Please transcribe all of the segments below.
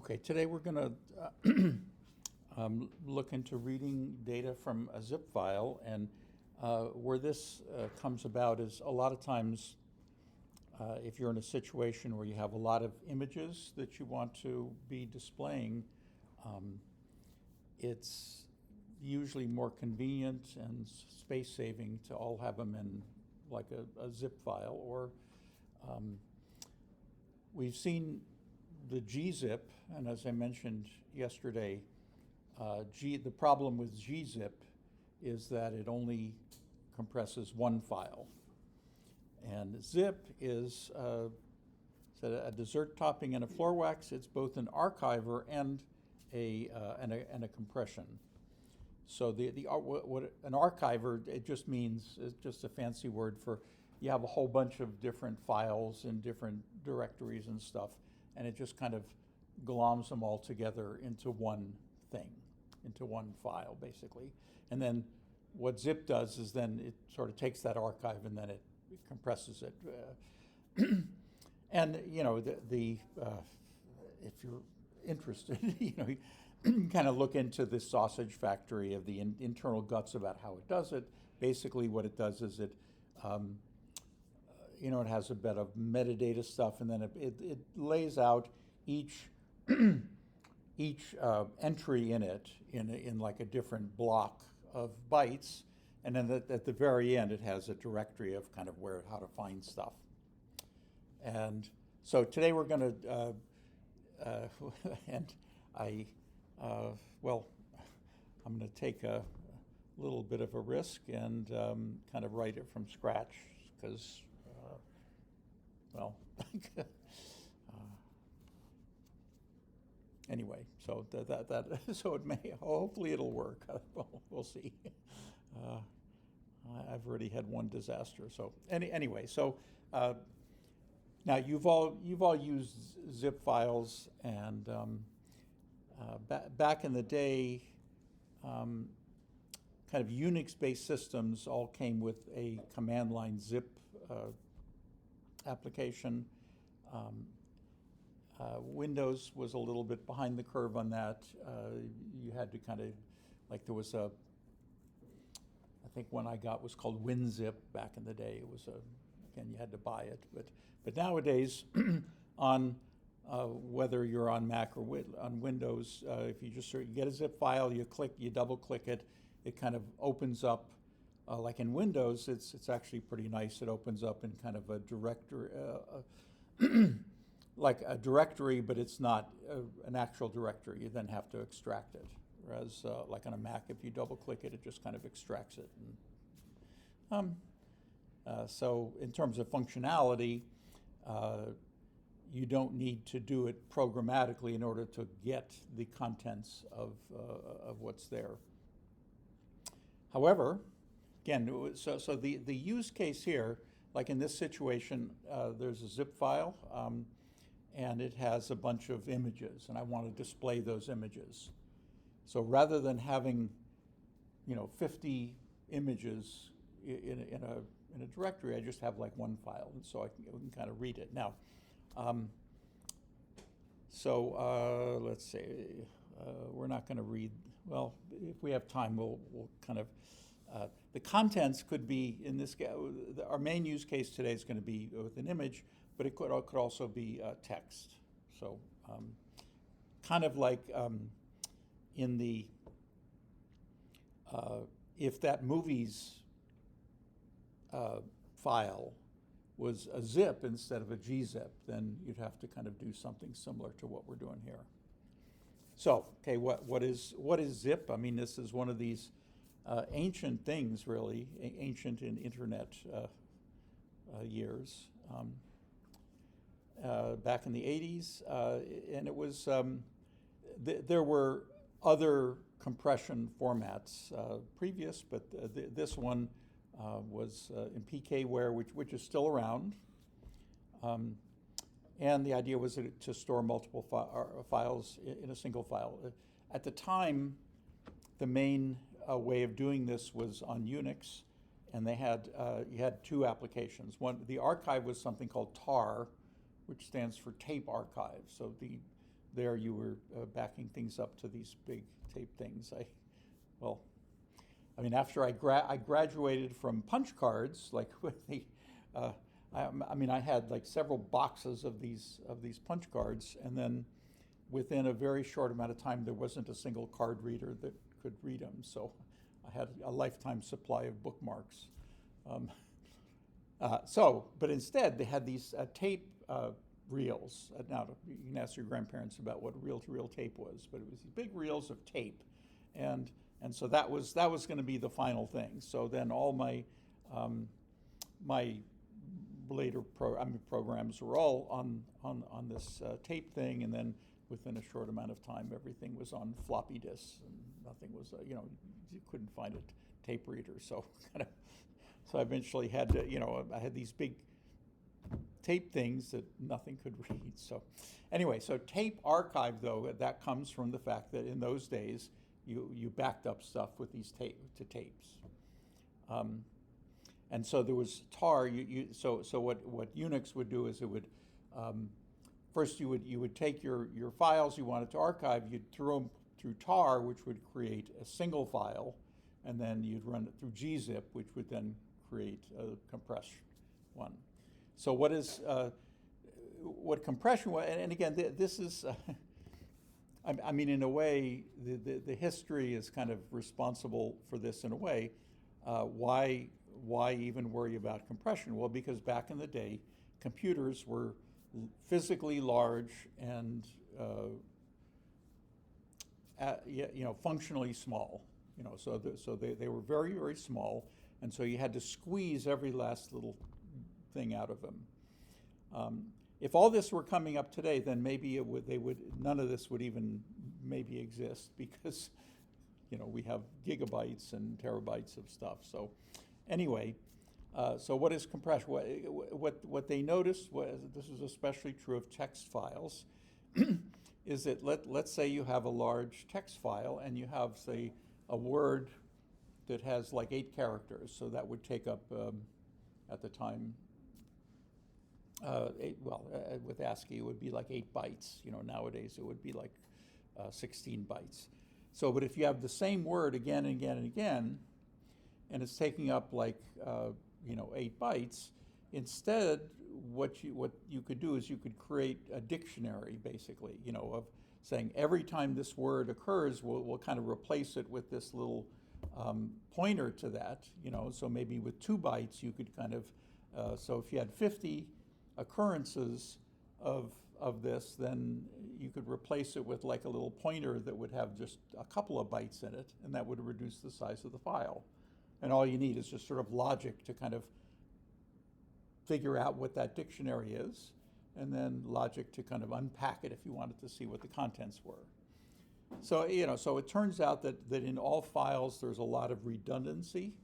Okay, today we're going to look into reading data from a zip file, and where this comes about is a lot of times if you're in a situation where you have a lot of images that you want to be displaying, it's usually more convenient and space saving to all have them in like a zip file, or we've seen the gzip, and as I mentioned yesterday, the problem with gzip is that it only compresses one file. And zip is a dessert topping and a floor wax. It's both an archiver and a compression. So what an archiver, it just means, it's just a fancy word for you have a whole bunch of different files in different directories and stuff, and it just kind of gloms them all together into one thing, into one file, basically. And then what zip does is then it sort of takes that archive and then it compresses it. And you know, if you're interested, you know, you kind of look into the sausage factory of the internal guts about how it does it. Basically, what it does is it, you know, it has a bit of metadata stuff, and then it lays out each entry in it in like a different block of bytes, and then at the very end it has a directory of kind of how to find stuff. And so today we're going to and well, I'm going to take a little bit of a risk and kind of write it from scratch because well, anyway, so so it may, hopefully it'll work. We'll see. I've already had one disaster. So anyway, so now you've all used zip files, and back in the day, kind of Unix-based systems all came with a command line zip application. Windows was a little bit behind the curve on that. You had to kind of, like there was I think one I got was called WinZip back in the day. It was again, you had to buy it. But nowadays, on whether you're on Mac or on Windows, if you just you get a zip file, you double click it, it kind of opens up. Like in Windows, it's actually pretty nice. It opens up in kind of a directory, like a directory, but it's not an actual directory. You then have to extract it. Whereas, like on a Mac, if you double click it, it just kind of extracts it. And, so in terms of functionality, you don't need to do it programmatically in order to get the contents of what's there. However, again, so the use case here, like in this situation, there's a zip file, and it has a bunch of images, and I want to display those images. So rather than having, you know, 50 images in a directory, I just have like one file, and so I can kind of read it. Now, let's see, we're not going to read, well, if we have time, we'll kind of, the contents could be, in this, our main use case today is going to be with an image, but it could also be text. So kind of like in the, if that movie's file was a zip instead of a gzip, then you'd have to kind of do something similar to what we're doing here. So, okay, what is zip? I mean, this is one of these ancient things, really, ancient in internet years. Back in the 80s, and it was, there were other compression formats previous, but this one was in PKWare, which is still around. And the idea was to store multiple files in a single file. At the time, the main way of doing this was on Unix, and they had you had two applications. One, the archive was something called TAR, which stands for tape archive. So there you were backing things up to these big tape things. Well, I mean, after I graduated from punch cards, like with the, I mean, I had like several boxes of these punch cards, and then within a very short amount of time, there wasn't a single card reader that could read them. So I had a lifetime supply of bookmarks. But instead, they had these tape reels. Now, you can ask your grandparents about what reel-to-reel tape was, but it was these big reels of tape, and so that was going to be the final thing. So then all my my later programs were all on this tape thing, and then within a short amount of time, everything was on floppy disks, and nothing was, you couldn't find a tape reader. So so I eventually had to, I had these big tape things that nothing could read. So anyway, so tape archive, though, that comes from the fact that in those days, you backed up stuff with these tapes. And so there was tar. So what Unix would do is it would first you would take your files you wanted to archive, you'd throw them through tar, which would create a single file, and then you'd run it through gzip, which would then create a compressed one. So what compression was, and again, this is, I mean, in a way, the history is kind of responsible for this in a way. Why even worry about compression? Well, because back in the day, computers were physically large and functionally small. So they were very, very small, and so you had to squeeze every last little thing out of them. If all this were coming up today, then maybe none of this would even maybe exist, because we have gigabytes and terabytes of stuff. So anyway, so what is compression? What they noticed was, this is especially true of text files, is that let's say you have a large text file and you have, say, a word that has like 8 characters. So that would take up, at the time, with ASCII, it would be like 8 bytes. Nowadays it would be like 16 bytes. So, but if you have the same word again and again and again, and it's taking up like 8 bytes, instead, what you could do is you could create a dictionary, basically, of saying every time this word occurs, we'll kind of replace it with this little pointer to that. So maybe with 2 bytes, you could kind of, so if you had 50 occurrences of this, then you could replace it with like a little pointer that would have just a couple of bytes in it, and that would reduce the size of the file. And all you need is just sort of logic to kind of figure out what that dictionary is, and then logic to kind of unpack it if you wanted to see what the contents were. So, so it turns out that in all files there's a lot of redundancy,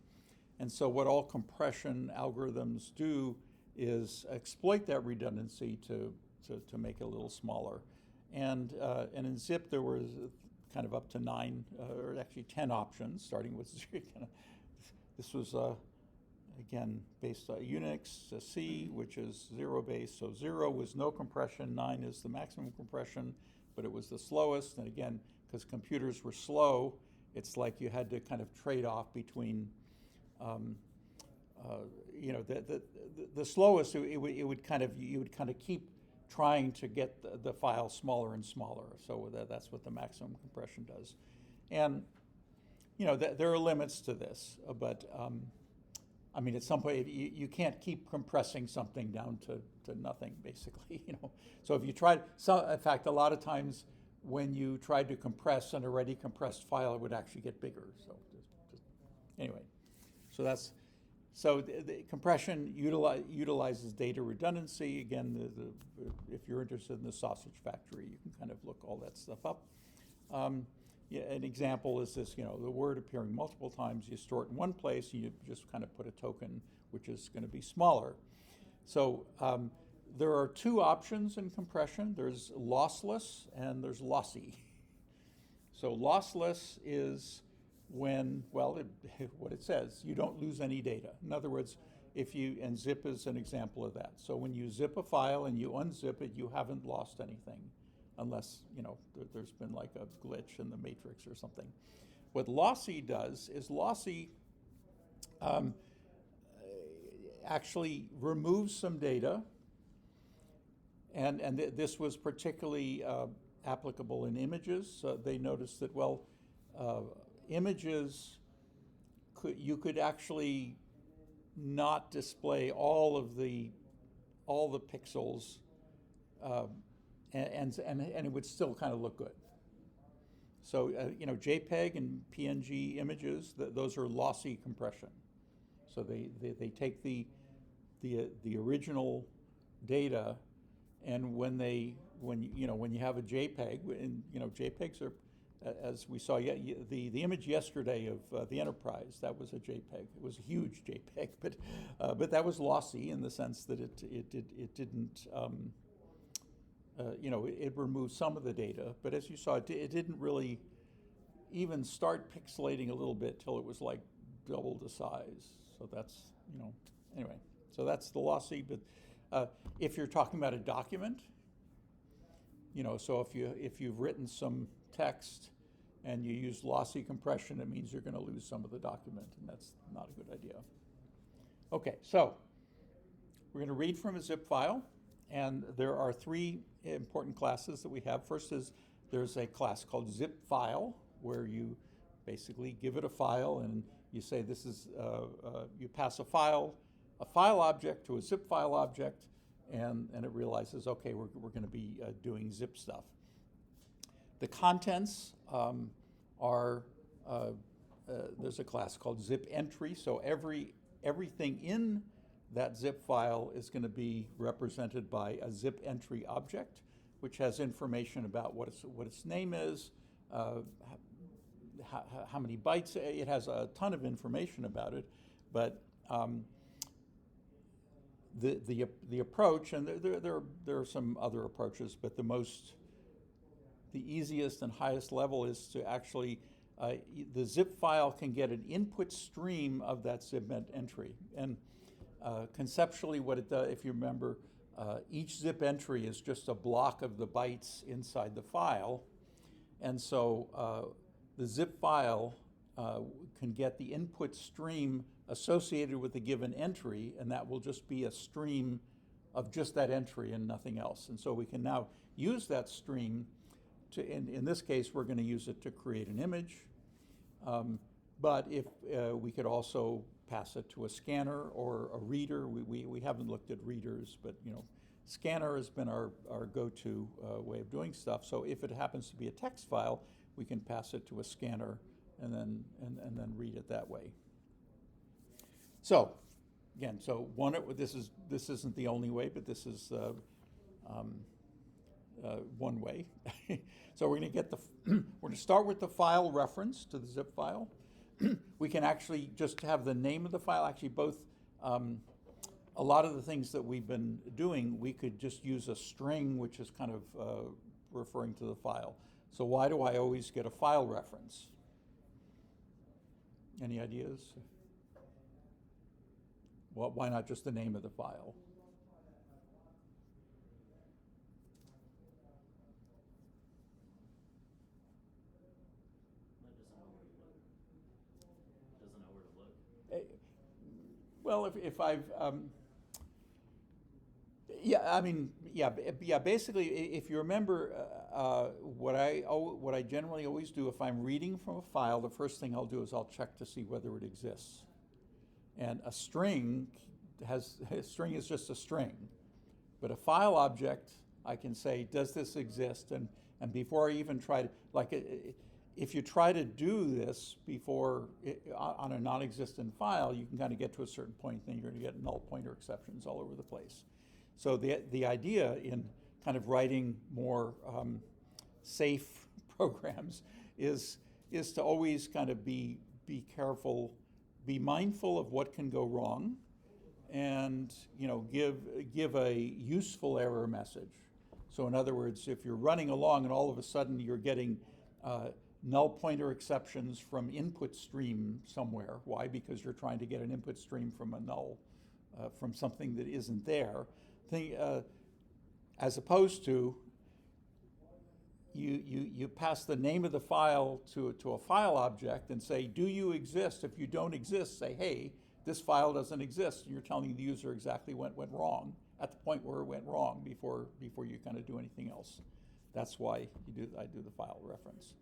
and so what all compression algorithms do is exploit that redundancy to make it a little smaller. And in zip there was kind of up to 9, or actually 10 options, starting with this was again based on Unix, C, which is 0 based. So 0 was no compression, 9 is the maximum compression, but it was the slowest. And again, because computers were slow, it's like you had to kind of trade off between the slowest. You would kind of keep trying to get the file smaller and smaller. So that's what the maximum compression does. And there are limits to this, but I mean, at some point you can't keep compressing something down to nothing, basically. So if you tried, in fact, a lot of times when you tried to compress an already compressed file, it would actually get bigger. So anyway, so the compression utilizes data redundancy. Again, if you're interested in the sausage factory, you can kind of look all that stuff up. An example is this, the word appearing multiple times, you store it in one place, and you just kind of put a token, which is going to be smaller. So there are 2 options in compression. There's lossless and there's lossy. So lossless is when, what it says, you don't lose any data. In other words, and zip is an example of that. So when you zip a file and you unzip it, you haven't lost anything. unless, there's been like a glitch in the matrix or something. What lossy does is lossy actually removes some data, and this was particularly applicable in images. They noticed that, images, you could actually not display all the pixels, and it would still kind of look good. So JPEG and PNG images, those are lossy compression. So they take the original data, and when you have a JPEG, and JPEGs are, as we saw, the image yesterday of the Enterprise, that was a JPEG. It was a huge JPEG, but that was lossy in the sense that it didn't, it removed some of the data. But as you saw, it didn't really even start pixelating a little bit till it was like double the size. So that's, anyway. So that's the lossy. But if you're talking about a document, so if you've written some text and you use lossy compression, it means you're going to lose some of the document, and that's not a good idea. Okay, so we're going to read from a zip file, and there are three important classes that we have. First is there's a class called zip file, where you basically give it a file and you say this is, you pass a file object to a zip file object, and it realizes, okay, we're going to be doing zip stuff. The contents are, there's a class called zip entry, so everything in that zip file is going to be represented by a zip entry object, which has information about what its name is, how many bytes. It has a ton of information about it, but the approach, and there are some other approaches, but the easiest and highest level is to actually, the zip file can get an input stream of that zip entry. And conceptually what it does, if you remember, each zip entry is just a block of the bytes inside the file. And so the zip file can get the input stream associated with the given entry, and that will just be a stream of just that entry and nothing else. And so we can now use that stream to, in this case, we're going to use it to create an image. But if we could also pass it to a scanner or a reader. We haven't looked at readers, but scanner has been our go-to way of doing stuff. So if it happens to be a text file, we can pass it to a scanner and then read it that way. So again, this isn't the only way, but this is one way. So we're going to start with the file reference to the zip file. We can actually just have the name of the file. Actually, both, a lot of the things that we've been doing, we could just use a string, which is kind of referring to the file. So why do I always get a file reference? Any ideas? Well, why not just the name of the file? Well, if I've, basically, if you remember, what I generally always do, if I'm reading from a file, the first thing I'll do is I'll check to see whether it exists. And a string is just a string. But a file object, I can say, does this exist? And before I even try to, if you try to do this before on a non-existent file, you can kind of get to a certain point, then you're going to get null pointer exceptions all over the place. So the idea in kind of writing more safe programs is to always kind of be careful, be mindful of what can go wrong, and give a useful error message. So in other words, if you're running along and all of a sudden you're getting null pointer exceptions from input stream somewhere. Why? Because you're trying to get an input stream from a null, from something that isn't there. As opposed to, you pass the name of the file to a file object and say, do you exist? If you don't exist, say, hey, this file doesn't exist. And you're telling the user exactly what went wrong at the point where it went wrong before you kind of do anything else. That's why I do the file reference.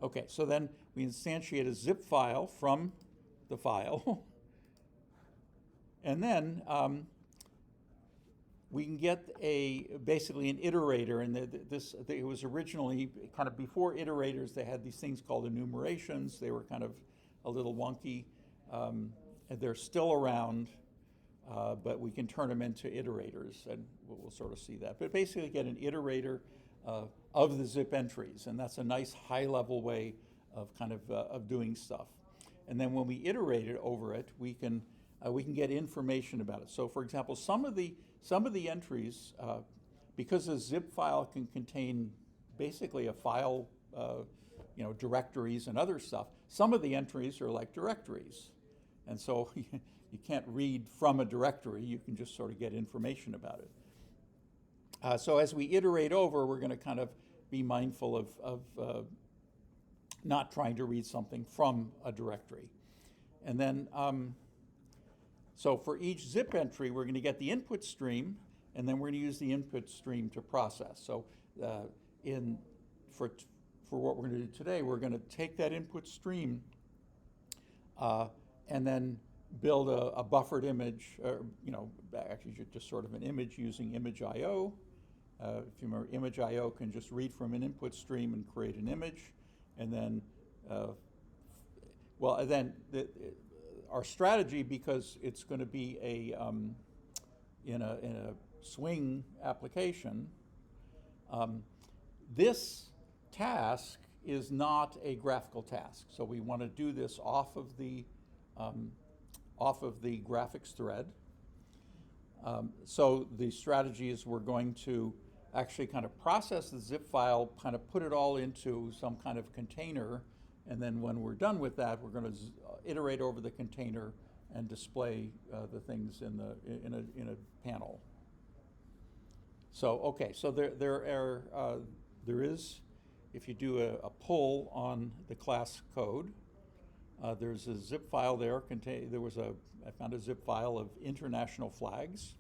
Okay, so then we instantiate a zip file from the file. And then we can get basically an iterator, and it was originally kind of before iterators. They had these things called enumerations. They were kind of a little wonky. And they're still around, but we can turn them into iterators, and we'll sort of see that. But basically, get an iterator of the zip entries, and that's a nice high-level way of kind of doing stuff. And then when we iterate it over it, we can get information about it. So, for example, some of the entries, because a zip file can contain basically a file, directories and other stuff. Some of the entries are like directories, and so you can't read from a directory. You can just sort of get information about it. So as we iterate over, we're going to kind of be mindful of not trying to read something from a directory. And then, so for each zip entry, we're going to get the input stream, and then we're going to use the input stream to process. So for what we're going to do today, we're going to take that input stream and then build a buffered image, actually just sort of an image using ImageIO. If you remember, ImageIO can just read from an input stream and create an image, and then, our strategy, because it's going to be in a Swing application, this task is not a graphical task. So we want to do this off of the graphics thread. So the strategy is we're going to actually kind of process the zip file, kind of put it all into some kind of container, and then when we're done with that, we're going to iterate over the container and display the things in a panel. So okay, so there is, if you do a pull on the class code, there's a zip file there. I found a zip file of international flags.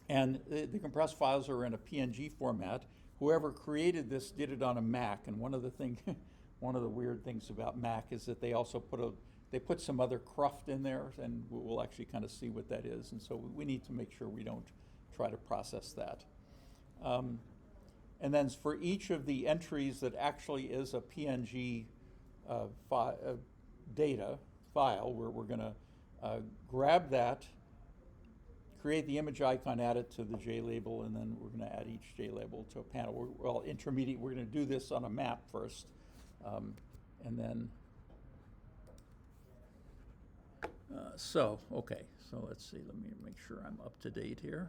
And the compressed files are in a PNG format. Whoever created this did it on a Mac, and one of the weird things about Mac is that they also put some other cruft in there, and we'll actually kind of see what that is. And so we need to make sure we don't try to process that. And then for each of the entries that actually is a PNG data file, we're going to grab that, create the image icon, add it to the JLabel, and then we're going to add each JLabel to a panel. We're going to do this on a map first, and then, okay, so let's see, let me make sure I'm up to date here.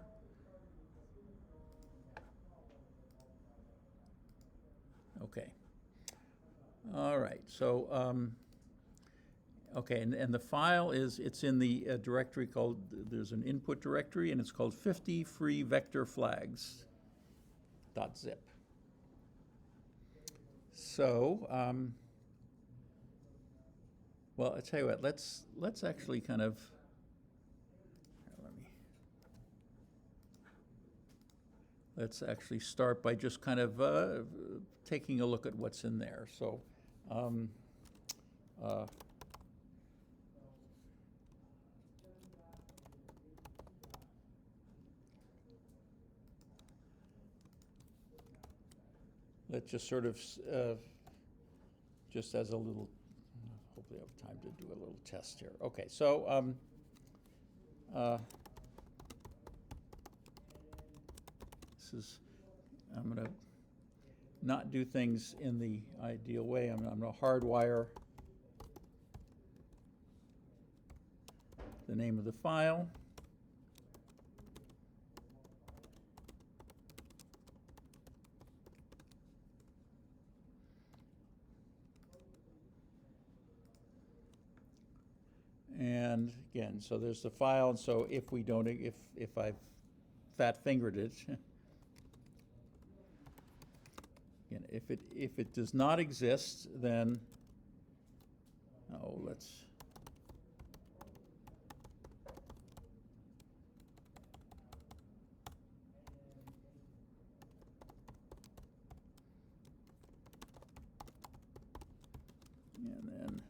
Okay. All right, so, okay, and the file it's in the directory called, there's an input directory, and it's called 50 free vector flags .zip. So, well, I tell you what, let's actually kind of, let's actually start by just kind of taking a look at what's in there. So, let's just sort of, just as a little, hopefully I have time to do a little test here. Okay, so I'm going to not do things in the ideal way. I'm going to hardwire the name of the file. And again, so there's the file, and so if I've fat fingered it, Again, if it does not exist, then, oh, let's, and then,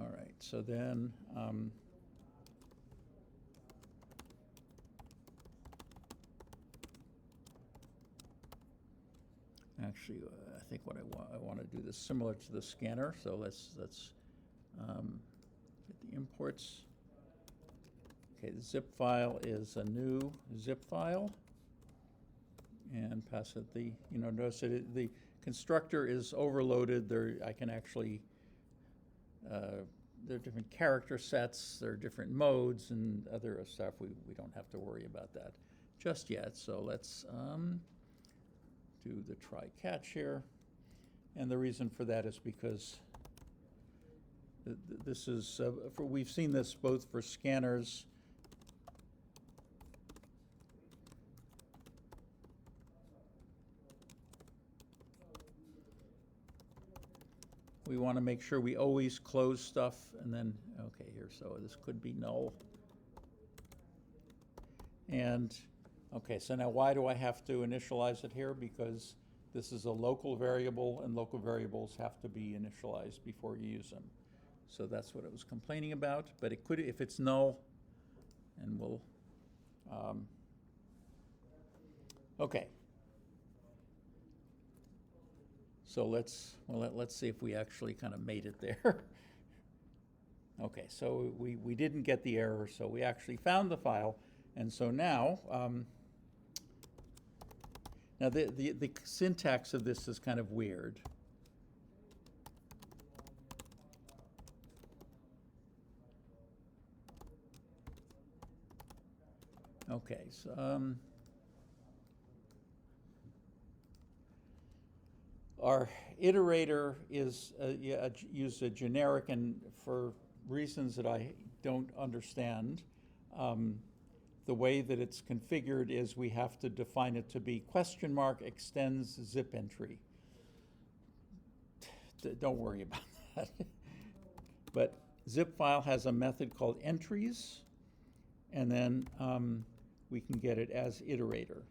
all right, so then, actually, I think what I want to do this similar to the scanner, so let's get the imports. Okay, the zip file is a new zip file, and pass it the, notice that the constructor is overloaded. There, I can actually, there are different character sets, there are different modes and other stuff. We don't have to worry about that just yet. So let's do the try catch here. And the reason for that is because this is, we've seen this both for scanners we want to make sure we always close stuff, and then, okay, here, so this could be null. And, okay, so now why do I have to initialize it here? Because this is a local variable, and local variables have to be initialized before you use them. So that's what it was complaining about, but it could, if it's null, and we'll, okay. So let's see if we actually kind of made it there. Okay, so we didn't get the error, so we actually found the file, and so now, now the syntax of this is kind of weird. Okay, so our iterator is use a generic, and for reasons that I don't understand, the way that it's configured is we have to define it to be $extends zip entry. Don't worry about that. But zip file has a method called entries, and then we can get it as iterator.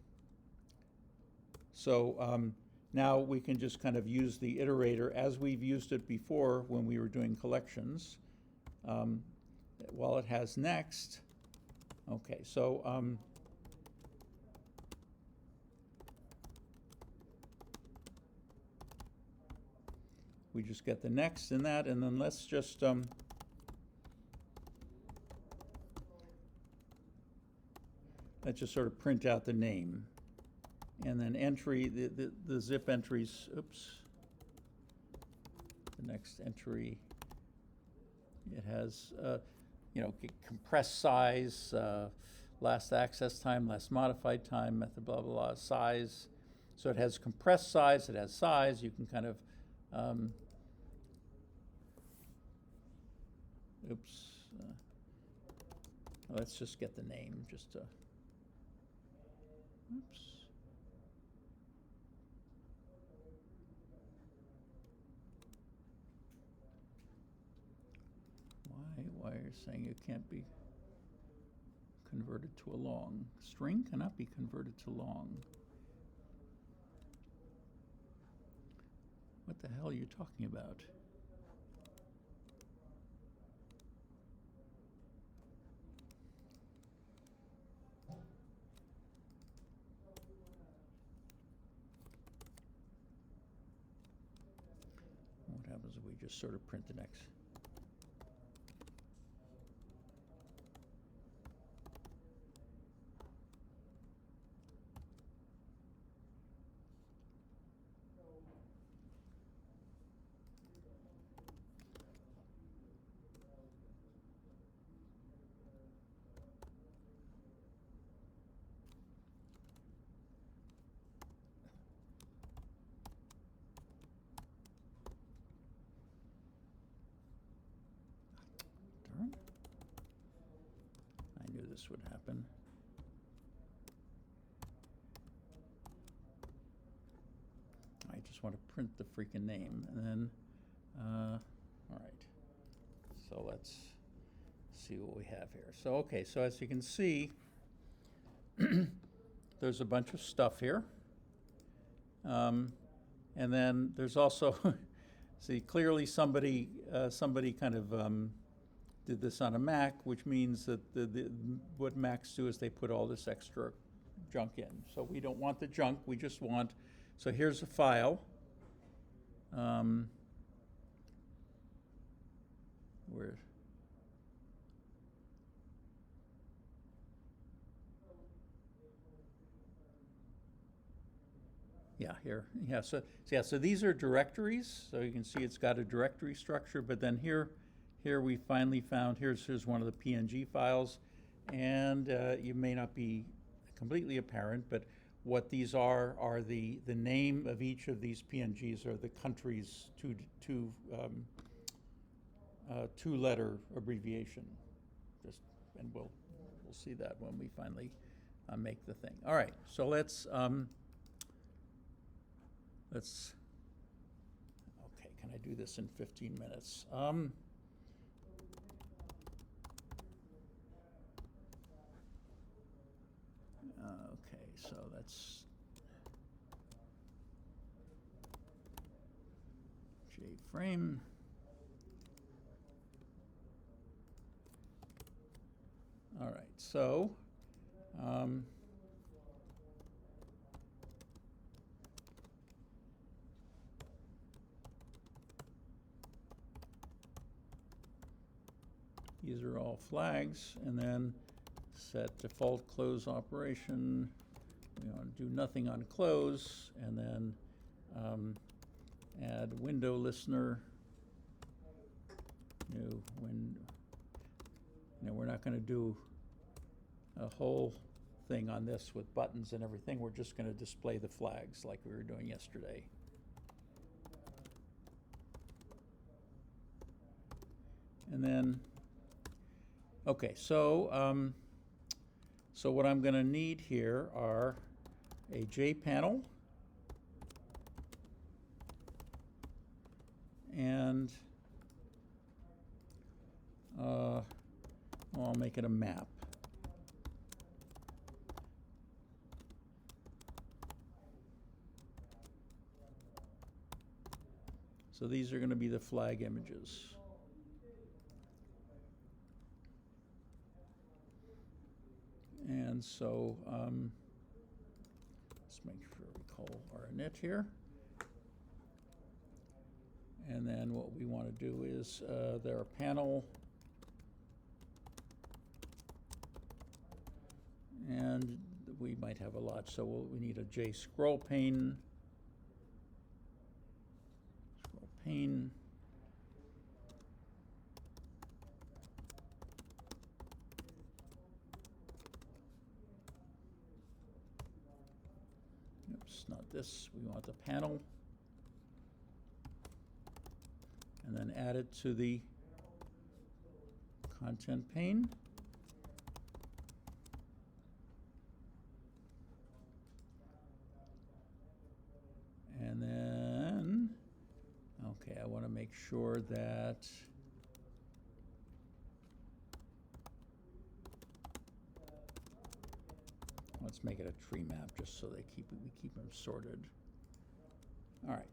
So now we can just kind of use the iterator as we've used it before when we were doing collections. While it has next, okay, so we just get the next in that, and then let's just sort of print out the name. And then entry, the zip entries, oops, the next entry, it has, compressed size, last access time, last modified time, method, blah, blah, blah, size. So it has compressed size, it has size, you can kind of, oops, let's just get the name, just to, oops. Why are you saying it can't be converted to a long? String cannot be converted to long. What the hell are you talking about? What happens if we just sort of print the next? this would happen. I just want to print the freaking name, and then, all right. So let's see what we have here. So, okay, so as you can see, there's a bunch of stuff here. And then there's also, see, clearly somebody kind of did this on a Mac, which means that what Macs do is they put all this extra junk in. So we don't want the junk, we just want, so here's a file. Where, yeah, here, yeah, so these are directories. So you can see it's got a directory structure, but then here we finally found, here's one of the PNG files, and you may not be completely apparent, but what these are the name of each of these PNGs are the country's two-letter abbreviation. And we'll see that when we finally make the thing. All right, so let's. Okay, can I do this in 15 minutes? Okay, so that's JFrame. All right, so these are all flags, and then set default close operation. We want to do nothing on close, and then add window listener. New window. We're not going to do a whole thing on this with buttons and everything. We're just going to display the flags like we were doing yesterday. And then, okay, so so what I'm going to need here are a JPanel and well, I'll make it a map. So these are going to be the flag images. And so let's make sure we call our init here. And then what we want to do is their panel, and we might have a lot, so we need a JScrollPane. ScrollPane. Oops, not this. We want the panel. And then add it to the content pane. And then, okay, I want to make sure that let's make it a tree map just so we keep them sorted. All right.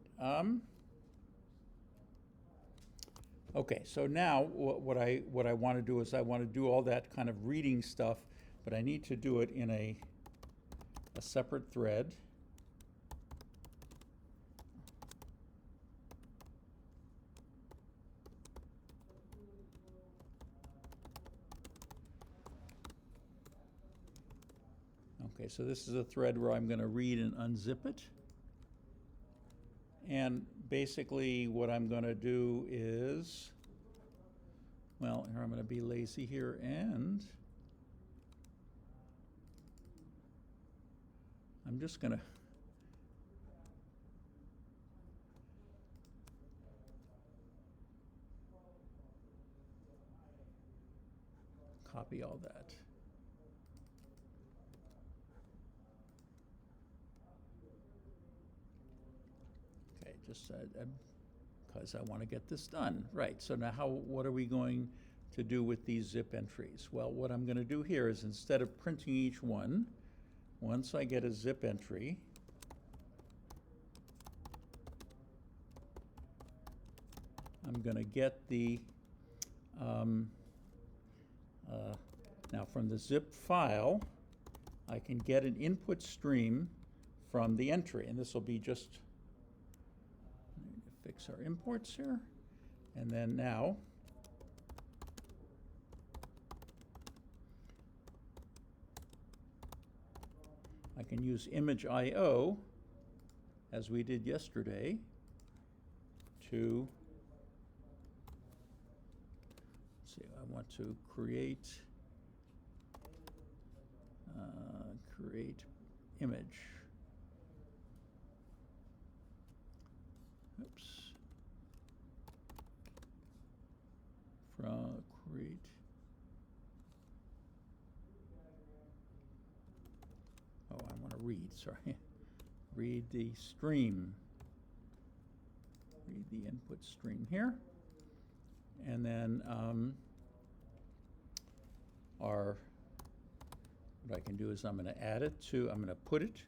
Okay, so now what I want to do is I want to do all that kind of reading stuff, but I need to do it in a separate thread. Okay, so this is a thread where I'm going to read and unzip it. And basically what I'm going to do is, well, here I'm going to be lazy here, and I'm just going to copy all that. just said, because I want to get this done. Right, so now what are we going to do with these zip entries? Well, what I'm going to do here is instead of printing each one, once I get a zip entry, I'm going to get the, now from the zip file, I can get an input stream from the entry, and this will be just, fix our imports here, and then now, I can use image IO, as we did yesterday, to, let's see, I want to create image. Oops. From create. Oh, I want to read, sorry. Read the stream. Read the input stream here. And then what I can do is I'm going to add it to, I'm going to put it,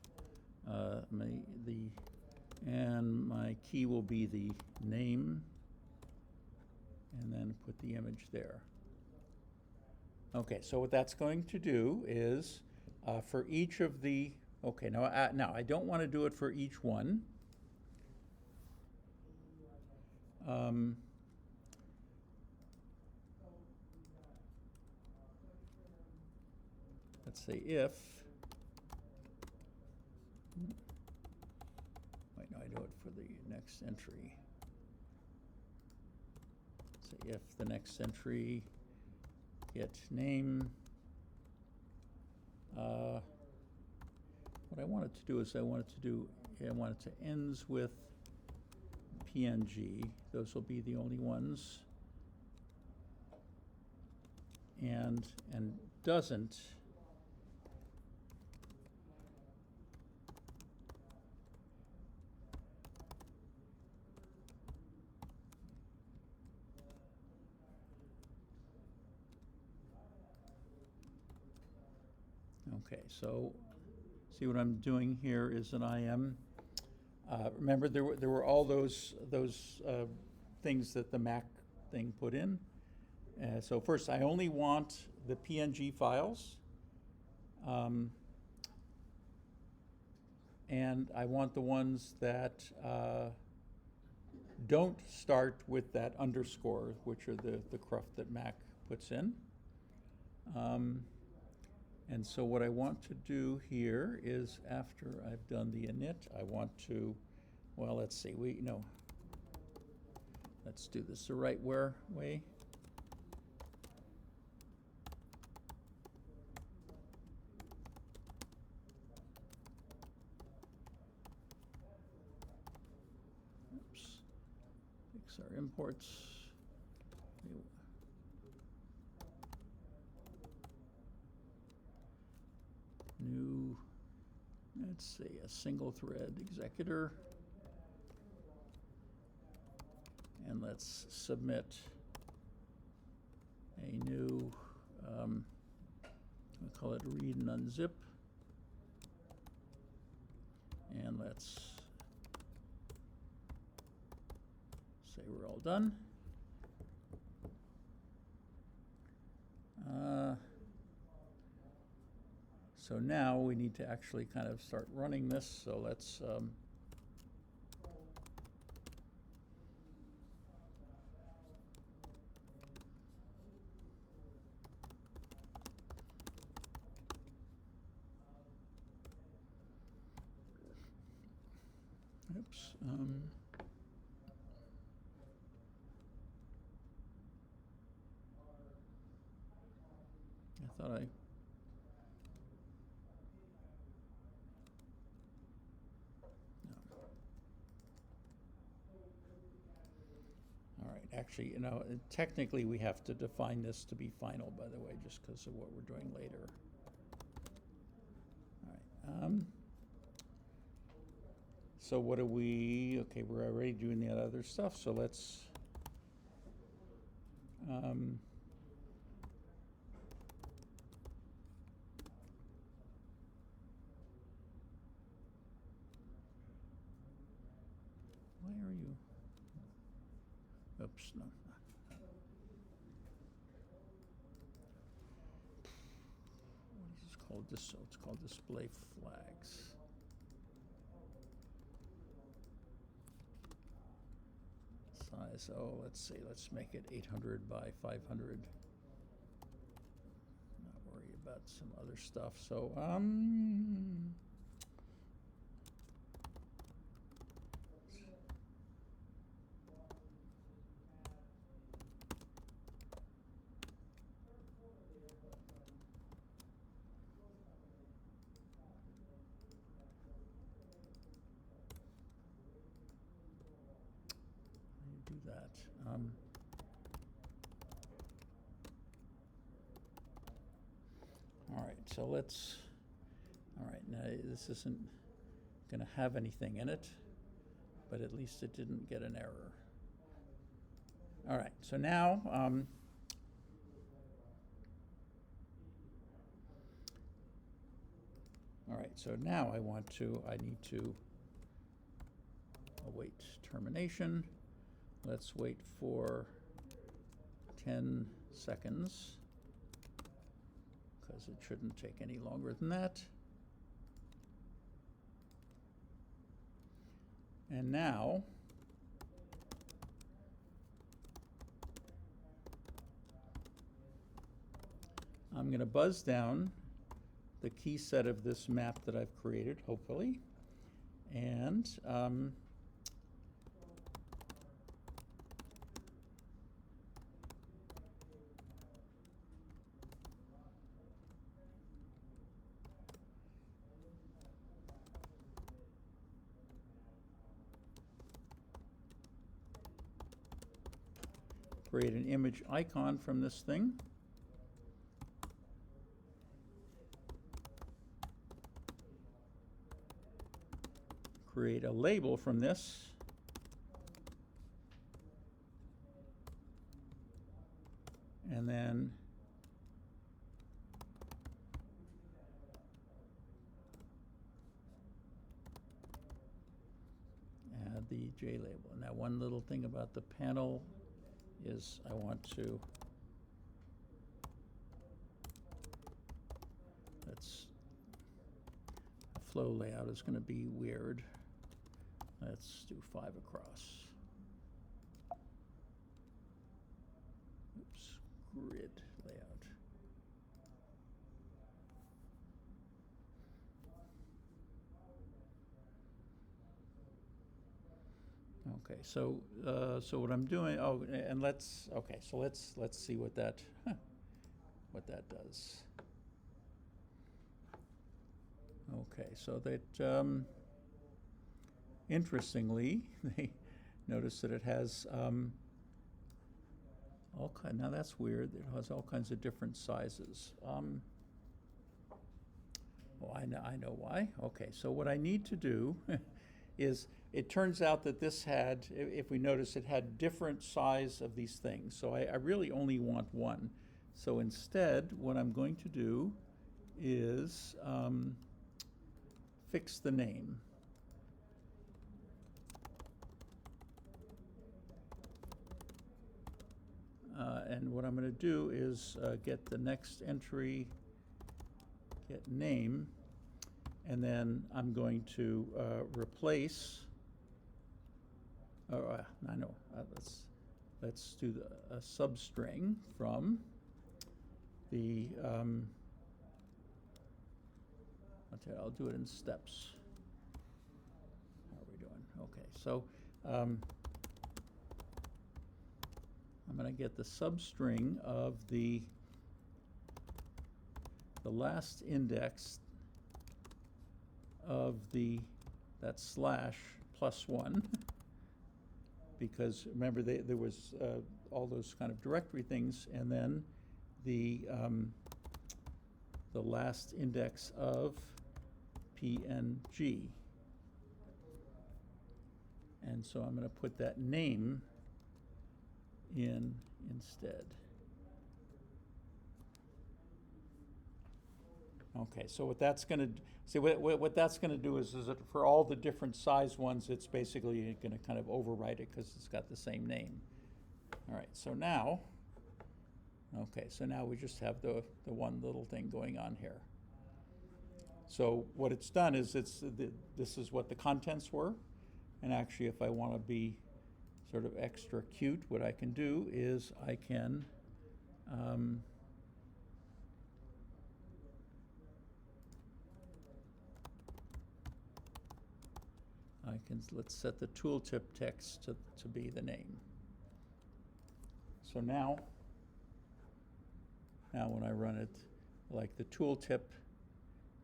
and my key will be the name, and then put the image there. Okay, so what that's going to do is for each of the, okay, now I don't want to do it for each one. Let's say if, wait, no, I do it for the next entry. Say if the next entry get name. What I wanted to do is I wanted to ends with PNG. Those will be the only ones. And doesn't. Okay, so see what I'm doing here is an IM. Remember, there were all those things that the Mac thing put in. So first, I only want the PNG files, and I want the ones that don't start with that underscore, which are the cruft that Mac puts in. And so what I want to do here is, after I've done the init, I want to, well, let's see, let's do this the right way. Oops, fix our imports. New, let's see, a single thread executor. And let's submit a new, we'll call it read and unzip. And let's say we're all done. So now we need to actually kind of start running this. So let's oops. I thought I. Actually, technically we have to define this to be final, by the way, just because of what we're doing later. All right. so what do we, okay, we're already doing that other stuff, so let's, why are you, oops, no. What is this called? So it's called display flags. Size, oh, let's see, let's make it 800 by 500. Not worry about some other stuff, so, do that. All right, so let's, all right, now this isn't going to have anything in it, but at least it didn't get an error. All right, so now, all right, so now I need to await termination. Let's wait for 10 seconds, because it shouldn't take any longer than that. And now, I'm going to buzz down the key set of this map that I've created, hopefully, and create an image icon from this thing. Create a label from this. And then add the J label. Now, one little thing about the panel is I want to, the flow layout is going to be weird. Let's do 5 across. Oops, grid layout. Okay, so what I'm doing, oh, and let's see what that what that does. Okay, so that interestingly, they notice that it has now that's weird. It has all kinds of different sizes. Well, I know why. Okay, so what I need to do is, it turns out that this had, if we notice, it had different size of these things. So I really only want one. So instead, what I'm going to do is fix the name. And what I'm going to do is get the next entry, get name, and then I'm going to replace. I know. Let's do a substring from the. I'll do it in steps. How are we doing? Okay, so I'm going to get the substring of the last index of that slash +1, because remember there was all those kind of directory things, and then the last index of PNG. And so I'm going to put that name in instead. Okay, so what that's going to see what that's going to do is that for all the different size ones, it's basically going to kind of overwrite it because it's got the same name. All right, so now, okay, so now we just have the one little thing going on here. So what it's done is this is what the contents were, and actually, if I want to be sort of extra cute, what I can do is I can let's set the tooltip text to be the name. So now when I run it, like the tooltip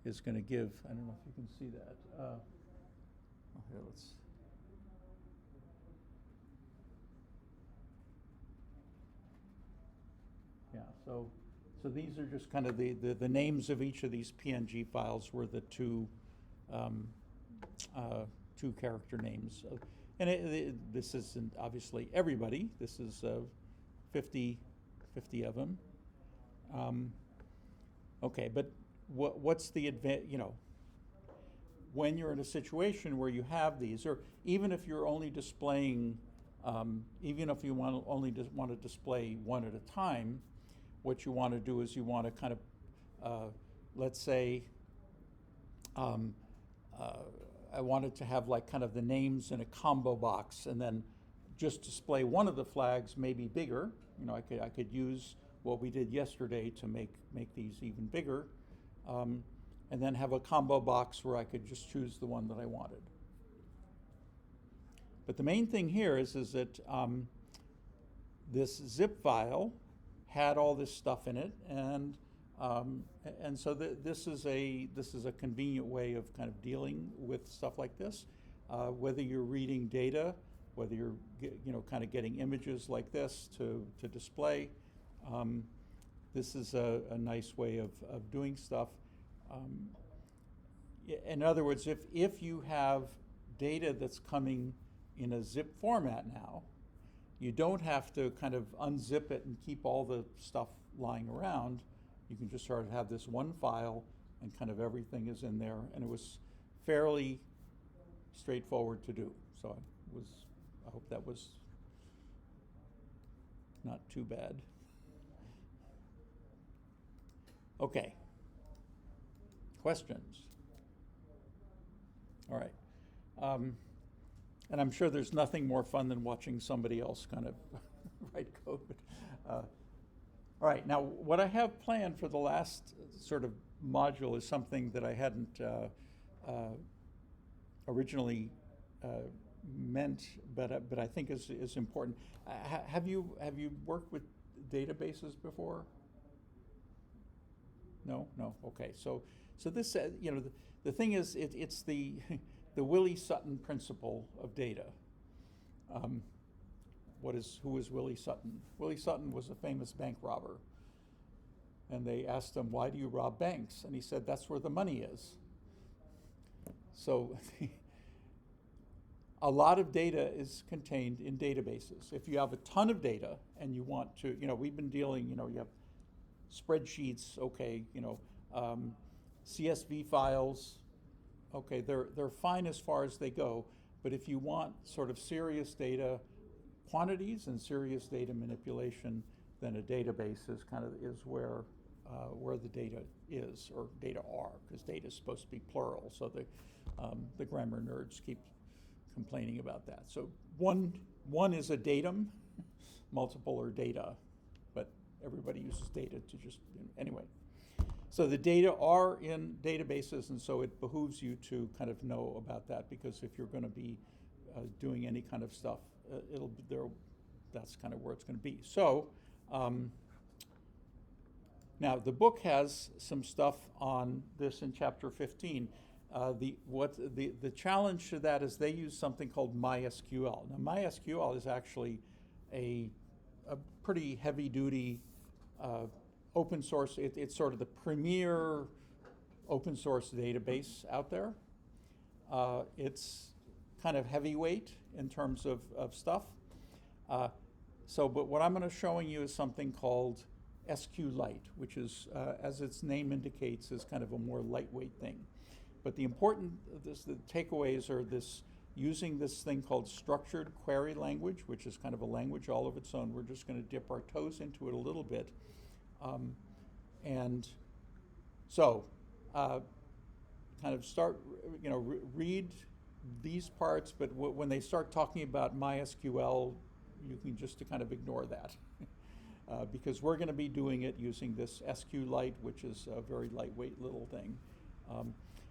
is going to give, I don't know if you can see that. Here, let's. Yeah, so these are just kind of the names of each of these PNG files were the two character names. And this isn't obviously everybody. This is 50 of them. Okay, but what's the when you're in a situation where you have these, or even if you're only displaying, even if you only want to display one at a time, what you want to do is you want to kind of, let's say, I wanted to have like kind of the names in a combo box, and then just display one of the flags, maybe bigger. I could use what we did yesterday to make these even bigger, and then have a combo box where I could just choose the one that I wanted. But the main thing here is that this zip file had all this stuff in it, and so this is a convenient way of kind of dealing with stuff like this. Whether you're reading data, whether you're kind of getting images like this to display, this is a nice way of doing stuff. In other words, if you have data that's coming in a zip format now, you don't have to kind of unzip it and keep all the stuff lying around. You can just sort of have this one file and kind of everything is in there, and it was fairly straightforward to do. So I hope that was not too bad. Okay. Questions? All right. And I'm sure there's nothing more fun than watching somebody else kind of write code. All right, now what I have planned for the last sort of module is something that I hadn't originally meant, but I think is important. Have you worked with databases before? No. Okay. So this the thing is it's the Willie Sutton principle of data. Who is Willie Sutton? Willie Sutton was a famous bank robber. And they asked him, why do you rob banks? And he said, that's where the money is. So a lot of data is contained in databases. If you have a ton of data and you want to, we've been dealing, you have spreadsheets, okay, CSV files, okay, they're fine as far as they go. But if you want sort of serious data quantities and serious data manipulation, then a database is where the data is, or data are, because data is supposed to be plural. So the grammar nerds keep complaining about that. So one is a datum, multiple are data, but everybody uses data to just anyway. So the data are in databases, and so it behooves you to kind of know about that, because if you're going to be doing any kind of stuff, that's kind of where it's going to be. So now the book has some stuff on this in chapter 15. The challenge to that is they use something called MySQL. Now MySQL is actually a pretty heavy-duty open source. It's sort of the premier open source database out there. It's kind of heavyweight in terms of stuff. But what I'm going to showing you is something called SQLite, which is, as its name indicates, is kind of a more lightweight thing. But the takeaways are using this thing called structured query language, which is kind of a language all of its own. We're just going to dip our toes into it a little bit. Kind of start, read these parts, but when they start talking about MySQL, you can just kind of ignore that. Because we're going to be doing it using this SQLite, which is a very lightweight little thing.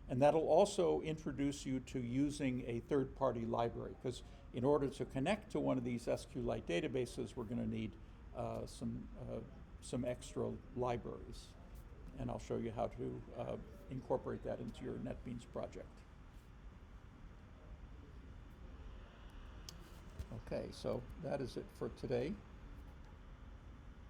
And that'll also introduce you to using a third-party library, because in order to connect to one of these SQLite databases, we're going to need some extra libraries. And I'll show you how to incorporate that into your NetBeans project. Okay, so that is it for today.